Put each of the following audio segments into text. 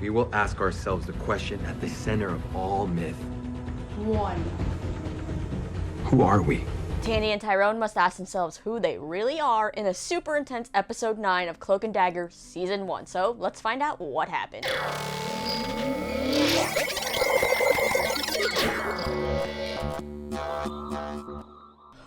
we will ask ourselves the question at the center of all myth. 1. Who are we? Tandy and Tyrone must ask themselves who they really are in a super intense episode 9 of Cloak and Dagger Season 1. So let's find out what happened.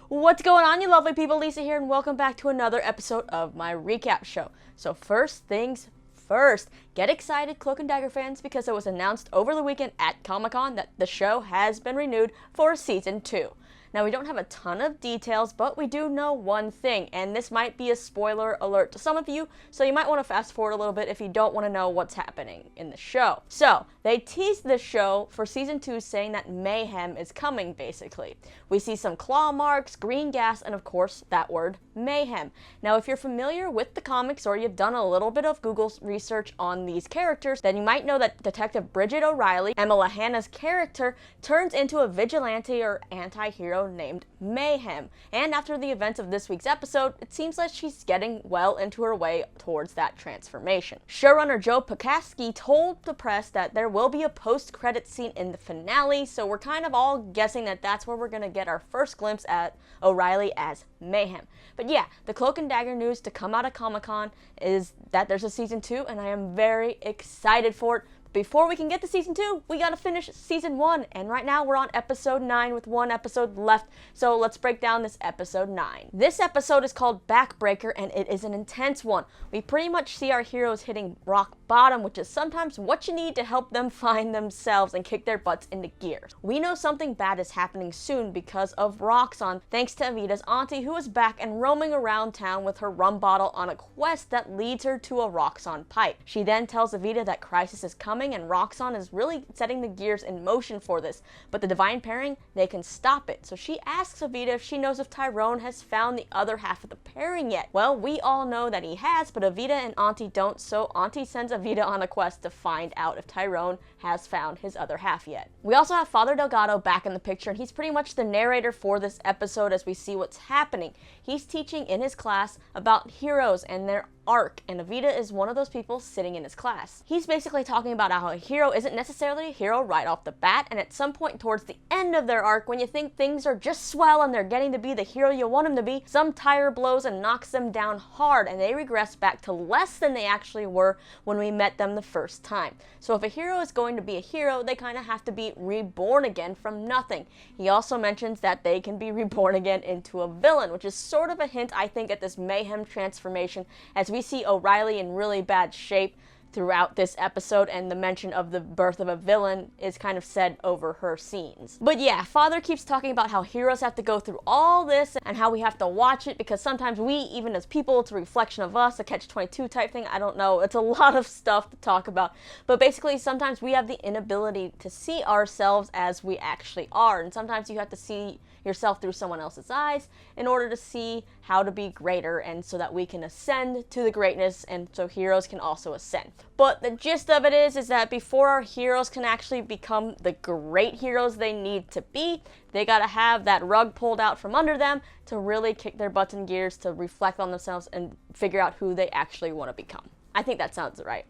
What's going on, you lovely people? Lisa here, and welcome back to another episode of my recap show. So first things first, get excited, Cloak and Dagger fans, because it was announced over the weekend at Comic-Con that the show has been renewed for Season 2. Now, we don't have a ton of details, but we do know one thing, and this might be a spoiler alert to some of you, so you might want to fast forward a little bit if you don't want to know what's happening in the show. So, they teased the show for Season 2 saying that mayhem is coming, basically. We see some claw marks, green gas, and of course, that word, mayhem. Now, if you're familiar with the comics or you've done a little bit of Google research on these characters, then you might know that Detective Bridget O'Reilly, Emma Lahana's character, turns into a vigilante or anti-hero named Mayhem. And after the events of this week's episode, it seems like she's getting well into her way towards that transformation. Showrunner Joe Pakaski told the press that there will be a post-credit scene in the finale, so we're kind of all guessing that that's where we're going to get our first glimpse at O'Reilly as Mayhem. But yeah, the Cloak and Dagger news to come out of Comic-Con is that there's a Season 2, and I am very excited for it. Before we can get to Season 2, we gotta finish Season 1, and right now we're on Episode 9 with one episode left, so let's break down this Episode 9. This episode is called Backbreaker, and it is an intense one. We pretty much see our heroes hitting rock bottom, which is sometimes what you need to help them find themselves and kick their butts into gear. We know something bad is happening soon because of Roxxon, thanks to Evita's auntie, who is back and roaming around town with her rum bottle on a quest that leads her to a Roxxon pipe. She then tells Evita that crisis is coming, and Roxxon is really setting the gears in motion for this, but the divine pairing, they can stop it. So she asks Evita if she knows if Tyrone has found the other half of the pairing yet. Well, we all know that he has, but Evita and Auntie don't, so Auntie sends Evita on a quest to find out if Tyrone has found his other half yet. We also have Father Delgado back in the picture, and he's pretty much the narrator for this episode as we see what's happening. He's teaching in his class about heroes and their arc, and Evita is one of those people sitting in his class. He's basically talking about how a hero isn't necessarily a hero right off the bat, and at some point towards the end of their arc, when you think things are just swell and they're getting to be the hero you want them to be, some tire blows and knocks them down hard, and they regress back to less than they actually were when we met them the first time. So if a hero is going to be a hero, they kind of have to be reborn again from nothing. He also mentions that they can be reborn again into a villain, which is sort of a hint, I think, at this Mayhem transformation, as we see O'Reilly in really bad shape throughout this episode, and the mention of the birth of a villain is kind of said over her scenes. But yeah, Father keeps talking about how heroes have to go through all this and how we have to watch it because sometimes we, even as people, it's a reflection of us, a catch-22 type thing. I don't know, it's a lot of stuff to talk about, but basically sometimes we have the inability to see ourselves as we actually are, and sometimes you have to see yourself through someone else's eyes in order to see how to be greater, and so that we can ascend to the greatness, and so heroes can also ascend. But the gist of it is that before our heroes can actually become the great heroes they need to be, they gotta have that rug pulled out from under them to really kick their butts in gears, to reflect on themselves and figure out who they actually want to become. I think that sounds right?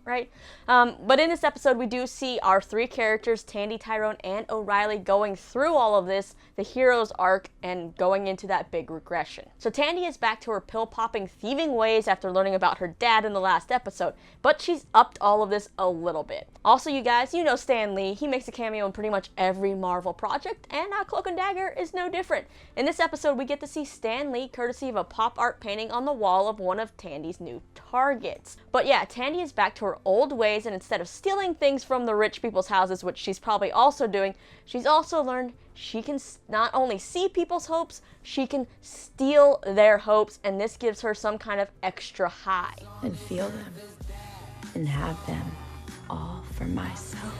But in this episode, we do see our three characters, Tandy, Tyrone, and O'Reilly, going through all of this, the hero's arc, and going into that big regression. So Tandy is back to her pill-popping, thieving ways after learning about her dad in the last episode, but she's upped all of this a little bit. Also, you guys, you know Stan Lee. He makes a cameo in pretty much every Marvel project, and Cloak and Dagger is no different. In this episode, we get to see Stan Lee courtesy of a pop art painting on the wall of one of Tandy's new targets. But yeah, Tandy is back to her old ways, and instead of stealing things from the rich people's houses, which she's probably also doing, she's also learned she can not only see people's hopes, she can steal their hopes, and this gives her some kind of extra high. And feel them, and have them all for myself.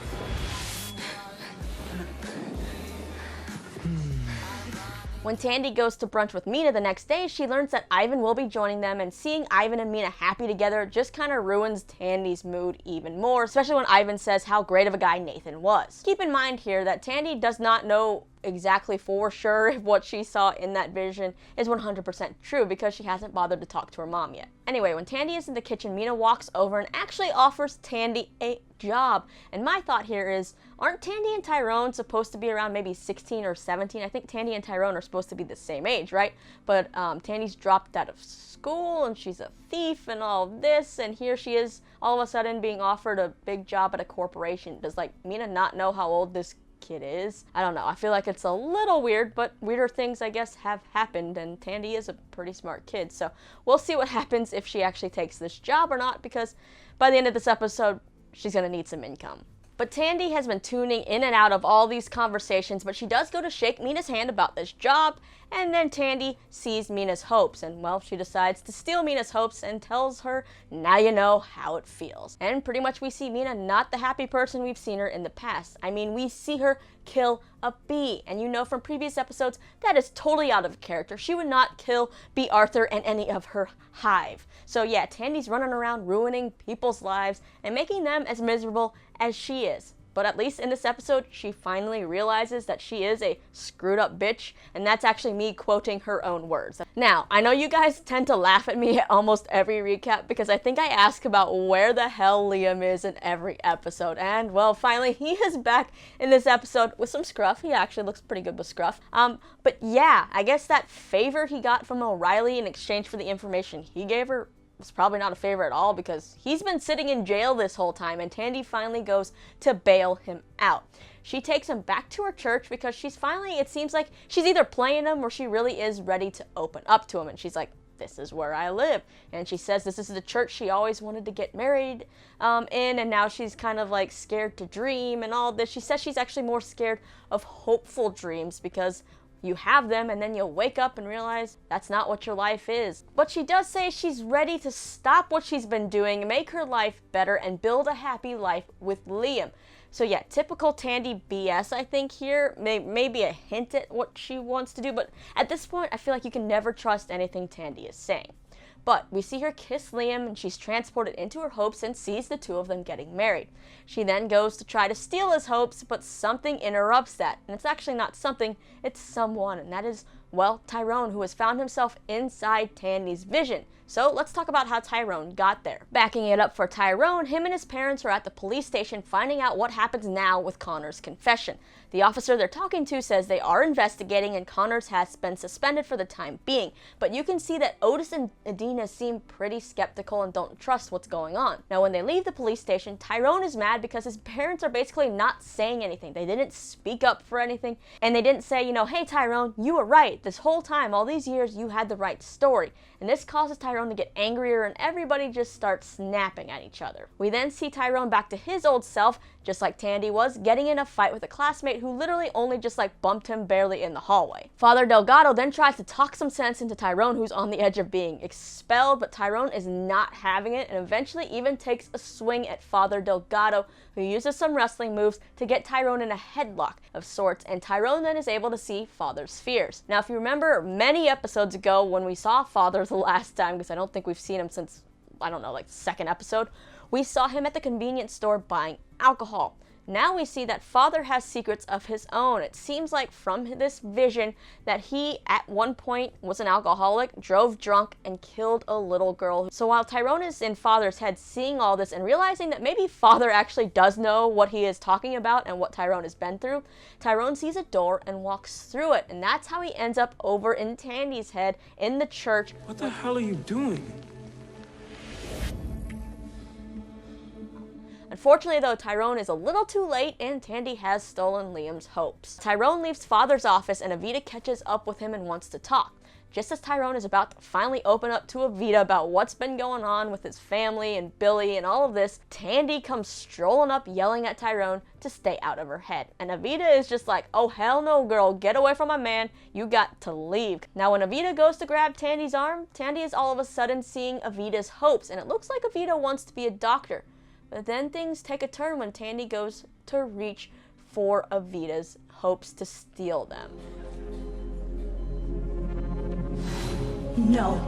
When Tandy goes to brunch with Mina the next day, she learns that Ivan will be joining them, and seeing Ivan and Mina happy together just kind of ruins Tandy's mood even more, especially when Ivan says how great of a guy Nathan was. Keep in mind here that Tandy does not know exactly for sure if what she saw in that vision is 100% true because she hasn't bothered to talk to her mom yet. Anyway, when Tandy is in the kitchen, Mina walks over and actually offers Tandy a job. And my thought here is, aren't Tandy and Tyrone supposed to be around maybe 16 or 17? I think Tandy and Tyrone are supposed to be the same age, right? But Tandy's dropped out of school and she's a thief and all this, and here she is all of a sudden being offered a big job at a corporation. Does like Mina not know how old this kid is? I don't know. I feel like it's a little weird, but weirder things I guess have happened, and Tandy is a pretty smart kid, so we'll see what happens if she actually takes this job or not, because by the end of this episode she's gonna need some income. But Tandy has been tuning in and out of all these conversations, but she does go to shake Mina's hand about this job, and then Tandy sees Mina's hopes, and well, she decides to steal Mina's hopes and tells her, now you know how it feels. And pretty much we see Mina not the happy person we've seen her in the past. I mean, we see her kill a bee, and you know from previous episodes that is totally out of character. She would not kill Bee Arthur and any of her hive. So yeah, Tandy's running around ruining people's lives and making them as miserable as she is. But at least in this episode, she finally realizes that she is a screwed up bitch, and that's actually me quoting her own words. Now, I know you guys tend to laugh at me at almost every recap because I think I ask about where the hell Liam is in every episode, and well, finally he is back in this episode with some scruff. He actually looks pretty good with scruff. But yeah, I guess that favor he got from O'Reilly in exchange for the information he gave her was probably not a favor at all, because he's been sitting in jail this whole time, and Tandy finally goes to bail him out. She takes him back to her church because she's finally, it seems like she's either playing him or she really is ready to open up to him, and she's like, this is where I live. And she says this is the church she always wanted to get married in, and now she's kind of like scared to dream and all this. She says she's actually more scared of hopeful dreams because you have them and then you'll wake up and realize that's not what your life is. But she does say she's ready to stop what she's been doing, make her life better, and build a happy life with Liam. So yeah, typical Tandy BS I think here, maybe a hint at what she wants to do, but at this point I feel like you can never trust anything Tandy is saying. But we see her kiss Liam, and she's transported into her hopes and sees the two of them getting married. She then goes to try to steal his hopes, but something interrupts that. And it's actually not something, it's someone, and that is, well, Tyrone, who has found himself inside Tandy's vision. So let's talk about how Tyrone got there. Backing it up for Tyrone, him and his parents are at the police station finding out what happens now with Connor's confession. The officer they're talking to says they are investigating and Connors has been suspended for the time being, but you can see that Otis and Adina seem pretty skeptical and don't trust what's going on. Now when they leave the police station, Tyrone is mad because his parents are basically not saying anything. They didn't speak up for anything, and they didn't say, you know, hey Tyrone, you were right. This whole time, all these years, you had the right story. And this causes Tyrone to get angrier, and everybody just starts snapping at each other. We then see Tyrone back to his old self, just like Tandy was, getting in a fight with a classmate who literally only just like bumped him barely in the hallway. Father Delgado then tries to talk some sense into Tyrone, who's on the edge of being expelled, but Tyrone is not having it and eventually even takes a swing at Father Delgado, who uses some wrestling moves to get Tyrone in a headlock of sorts, and Tyrone then is able to see Father's fears. Now if you remember many episodes ago when we saw Father the last time, because I don't think we've seen him since, I don't know, like the second episode, we saw him at the convenience store buying alcohol. Now we see that Father has secrets of his own. It seems like from this vision that he at one point was an alcoholic, drove drunk, and killed a little girl. So while Tyrone is in Father's head seeing all this and realizing that maybe Father actually does know what he is talking about and what Tyrone has been through, Tyrone sees a door and walks through it, and that's how he ends up over in Tandy's head in the church. What the hell are you doing? Unfortunately though, Tyrone is a little too late and Tandy has stolen Liam's hopes. Tyrone leaves Father's office and Evita catches up with him and wants to talk. Just as Tyrone is about to finally open up to Evita about what's been going on with his family and Billy and all of this, Tandy comes strolling up yelling at Tyrone to stay out of her head. And Evita is just like, oh hell no girl, get away from my man, you got to leave. Now when Evita goes to grab Tandy's arm, Tandy is all of a sudden seeing Evita's hopes, and it looks like Evita wants to be a doctor. But then things take a turn when Tandy goes to reach for Evita's hopes to steal them. No.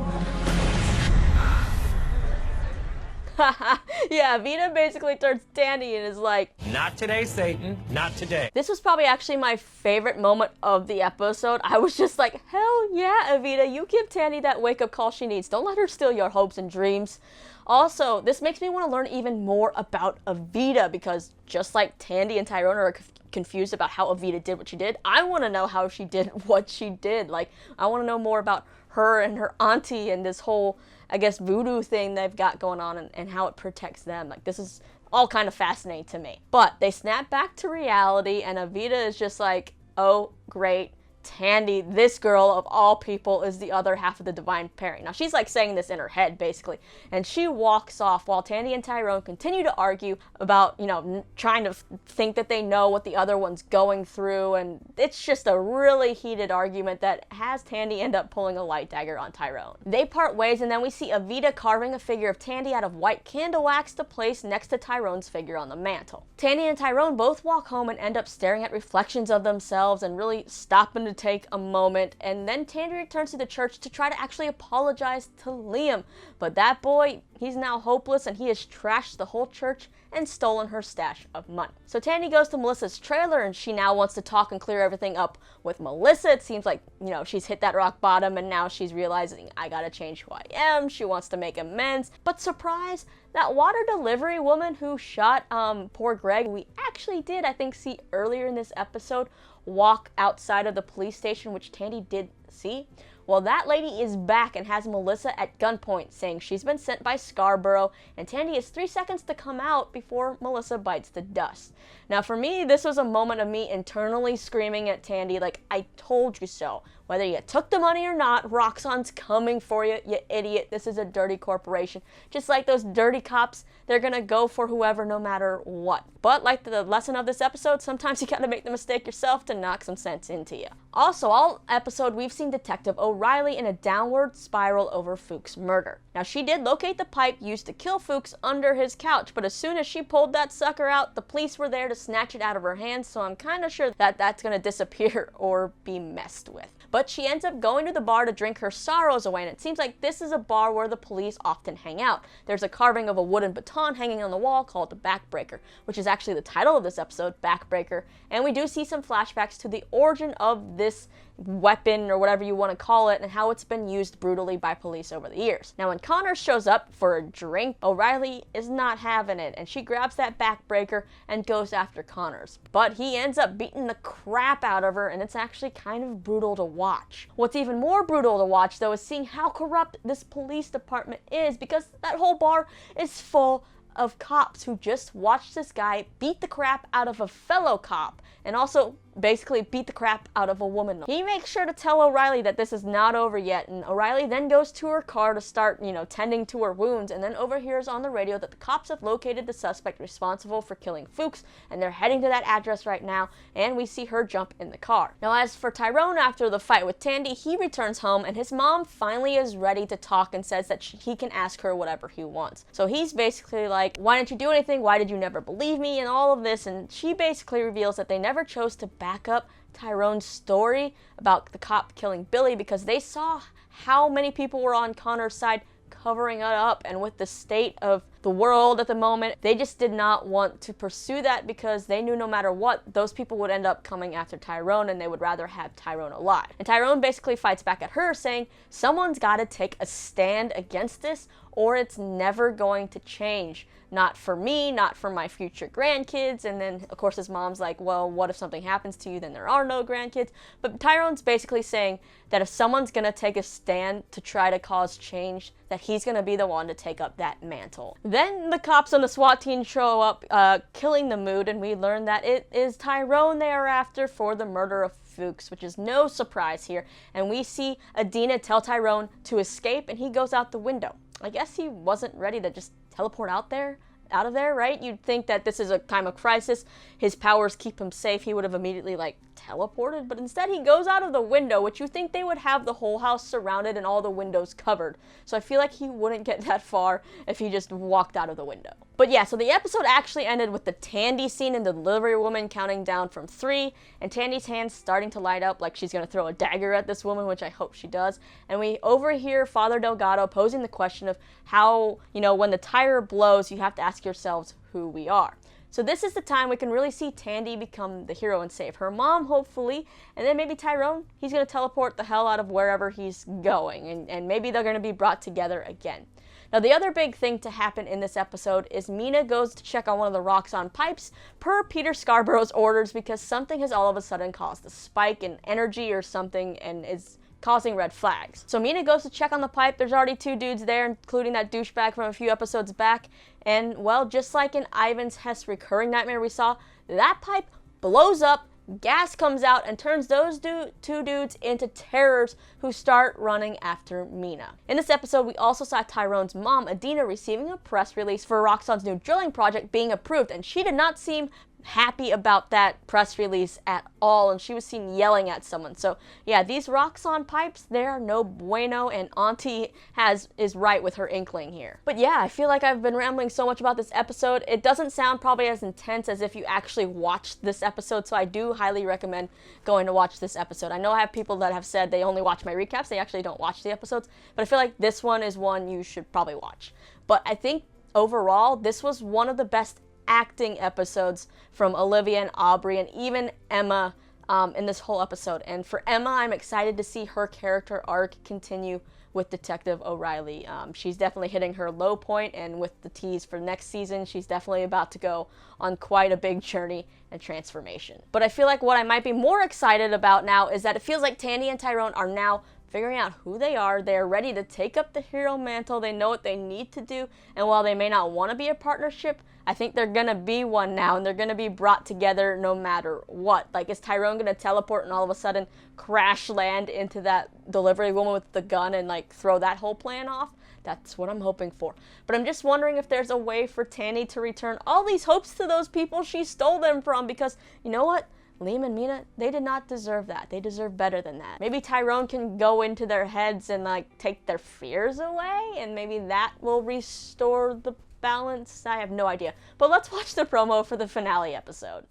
Yeah, Vita basically turns Tandy and is like, "Not today, Satan. Not today." This was probably actually my favorite moment of the episode. I was just like, hell yeah, Evita, you give Tandy that wake-up call she needs. Don't let her steal your hopes and dreams. Also, this makes me want to learn even more about Evita, because just like Tandy and Tyrone are confused about how Evita did what she did, I want to know how she did what she did. Like, I want to know more about her and her auntie and this whole, I guess, voodoo thing they've got going on, and how it protects them. Like, this is all kind of fascinating to me. But they snap back to reality, and Evita is just like, oh, great. Tandy, this girl of all people, is the other half of the divine pairing. Now, she's like saying this in her head, basically. And she walks off while Tandy and Tyrone continue to argue about, you know, trying to think that they know what the other one's going through. And it's just a really heated argument that has Tandy end up pulling a light dagger on Tyrone. They part ways, and then we see Evita carving a figure of Tandy out of white candle wax to place next to Tyrone's figure on the mantle. Tandy and Tyrone both walk home and end up staring at reflections of themselves and really stopping to take a moment, and then Tandy returns to the church to try to actually apologize to Liam. But that boy, he's now hopeless, and he has trashed the whole church and stolen her stash of money. So Tandy goes to Melissa's trailer, and she now wants to talk and clear everything up with Melissa. It seems like, you know, she's hit that rock bottom, and now she's realizing, I gotta change who I am. She wants to make amends. But surprise, that water delivery woman who shot poor Greg, we actually did, I think, see earlier in this episode, walk outside of the police station, which Tandy did see. Well, that lady is back and has Melissa at gunpoint, saying she's been sent by Scarborough, and Tandy has 3 seconds to come out before Melissa bites the dust. Now, for me, this was a moment of me internally screaming at Tandy, like, I told you so. Whether you took the money or not, Roxxon's coming for you, you idiot. This is a dirty corporation. Just like those dirty cops, they're gonna go for whoever no matter what. But like the lesson of this episode, sometimes you gotta make the mistake yourself to knock some sense into you. Also, all episode, we've seen Detective O'Reilly in a downward spiral over Fuchs' murder. Now, she did locate the pipe used to kill Fuchs under his couch, but as soon as she pulled that sucker out, the police were there to snatch it out of her hands, so I'm kind of sure that that's gonna disappear or be messed with. But she ends up going to the bar to drink her sorrows away, and it seems like this is a bar where the police often hang out. There's a carving of a wooden baton hanging on the wall called the Backbreaker, which is actually the title of this episode, Backbreaker, and we do see some flashbacks to the origin of this weapon, or whatever you want to call it, and how it's been used brutally by police over the years. Now, when Connor shows up for a drink, O'Reilly is not having it, and she grabs that Backbreaker and goes after Connors. But he ends up beating the crap out of her, and it's actually kind of brutal to watch. What's even more brutal to watch, though, is seeing how corrupt this police department is, because that whole bar is full of cops who just watched this guy beat the crap out of a fellow cop, and also basically beat the crap out of a woman. He makes sure to tell O'Reilly that this is not over yet, and O'Reilly then goes to her car to start, tending to her wounds, and then overhears on the radio that the cops have located the suspect responsible for killing Fuchs, and they're heading to that address right now, and we see her jump in the car. Now, as for Tyrone, after the fight with Tandy, he returns home, and his mom finally is ready to talk and says that he can ask her whatever he wants. So he's basically like, why didn't you do anything? Why did you never believe me? And all of this, and she basically reveals that they never chose to back up Tyrone's story about the cop killing Billy because they saw how many people were on Connor's side covering it up, and with the state of the world at the moment, they just did not want to pursue that because they knew no matter what, those people would end up coming after Tyrone, and they would rather have Tyrone alive. And Tyrone basically fights back at her, saying, someone's got to take a stand against this, or it's never going to change. Not for me, not for my future grandkids. And then, of course, his mom's like, well, what if something happens to you? Then there are no grandkids. But Tyrone's basically saying that if someone's going to take a stand to try to cause change, that he's going to be the one to take up that mantle. Then the cops and the SWAT team show up, killing the mood, and we learn that it is Tyrone they are after for the murder of Fuchs, which is no surprise here. And we see Adina tell Tyrone to escape, and he goes out the window. I guess he wasn't ready to just teleport out of there, right? You'd think that this is a time of crisis, his powers keep him safe, he would have immediately teleported, but instead he goes out of the window, which you think they would have the whole house surrounded and all the windows covered. So I feel like he wouldn't get that far if he just walked out of the window. But yeah, so the episode actually ended with the Tandy scene and the delivery woman counting down from 3, and Tandy's hands starting to light up like she's going to throw a dagger at this woman, which I hope she does. And we overhear Father Delgado posing the question of how, when the tire blows, you have to ask yourselves who we are. So this is the time we can really see Tandy become the hero and save her mom, hopefully, and then maybe Tyrone, he's going to teleport the hell out of wherever he's going, and maybe they're going to be brought together again. Now, the other big thing to happen in this episode is Mina goes to check on one of the Roxxon pipes per Peter Scarborough's orders because something has all of a sudden caused a spike in energy or something and is causing red flags. So Mina goes to check on the pipe. There's already 2 dudes there, including that douchebag from a few episodes back. And, well, just like in Ivan's Hess recurring nightmare we saw, that pipe blows up, gas comes out, and turns those 2 dudes into terrors who start running after Mina. In this episode, we also saw Tyrone's mom, Adina, receiving a press release for Roxxon's new drilling project being approved, and she did not seem happy about that press release at all, and she was seen yelling at someone. So yeah, these Roxxon pipes, they are no bueno, and Auntie is right with her inkling here. But yeah, I feel like I've been rambling so much about this episode. It doesn't sound probably as intense as if you actually watched this episode, so I do highly recommend going to watch this episode. I know I have people that have said they only watch my recaps, they actually don't watch the episodes, but I feel like this one is one you should probably watch. But I think overall, this was one of the best acting episodes from Olivia and Aubrey and even Emma in this whole episode. And for Emma, I'm excited to see her character arc continue with Detective O'Reilly. She's definitely hitting her low point, and with the tease for next season, she's definitely about to go on quite a big journey and transformation. But I feel like what I might be more excited about now is that it feels like Tandy and Tyrone are now figuring out who they are. They're ready to take up the hero mantle. They know what they need to do, and while they may not want to be a partnership, I think they're gonna be one now, and they're gonna be brought together no matter what. Like, is Tyrone gonna teleport and all of a sudden crash land into that delivery woman with the gun and like throw that whole plan off? That's what I'm hoping for. But I'm just wondering if there's a way for Tandy to return all these hopes to those people she stole them from, because you know what? Liam and Mina, they did not deserve that. They deserve better than that. Maybe Tyrone can go into their heads and like take their fears away, and maybe that will restore the balance. I have no idea. But let's watch the promo for the finale episode.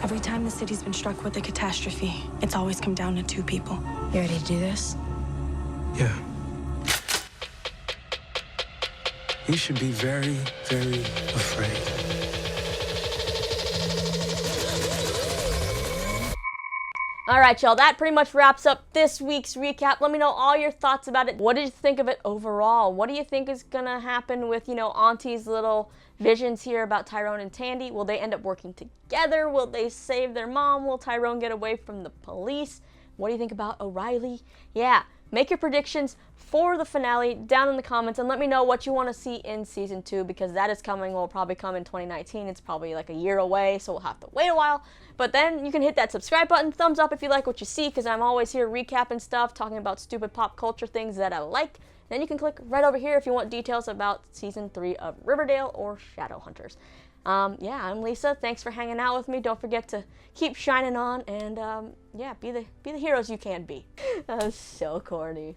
Every time the city's been struck with a catastrophe, it's always come down to 2 people. You ready to do this? Yeah. You should be very, very afraid. Alright, y'all, that pretty much wraps up this week's recap. Let me know all your thoughts about it. What did you think of it overall? What do you think is gonna happen with, Auntie's little visions here about Tyrone and Tandy? Will they end up working together? Will they save their mom? Will Tyrone get away from the police? What do you think about O'Reilly? Yeah, make your predictions for the finale down in the comments, and let me know what you want to see in season 2, because that is coming. Will probably come in 2019. It's probably like a year away, so we'll have to wait a while. But then you can hit that subscribe button, thumbs up if you like what you see, because I'm always here recapping stuff, talking about stupid pop culture things that I like. Then you can click right over here if you want details about season 3 of Riverdale or Shadowhunters. Yeah, I'm Lisa. Thanks for hanging out with me. Don't forget to keep shining on, and yeah, be the heroes you can be. That was so corny.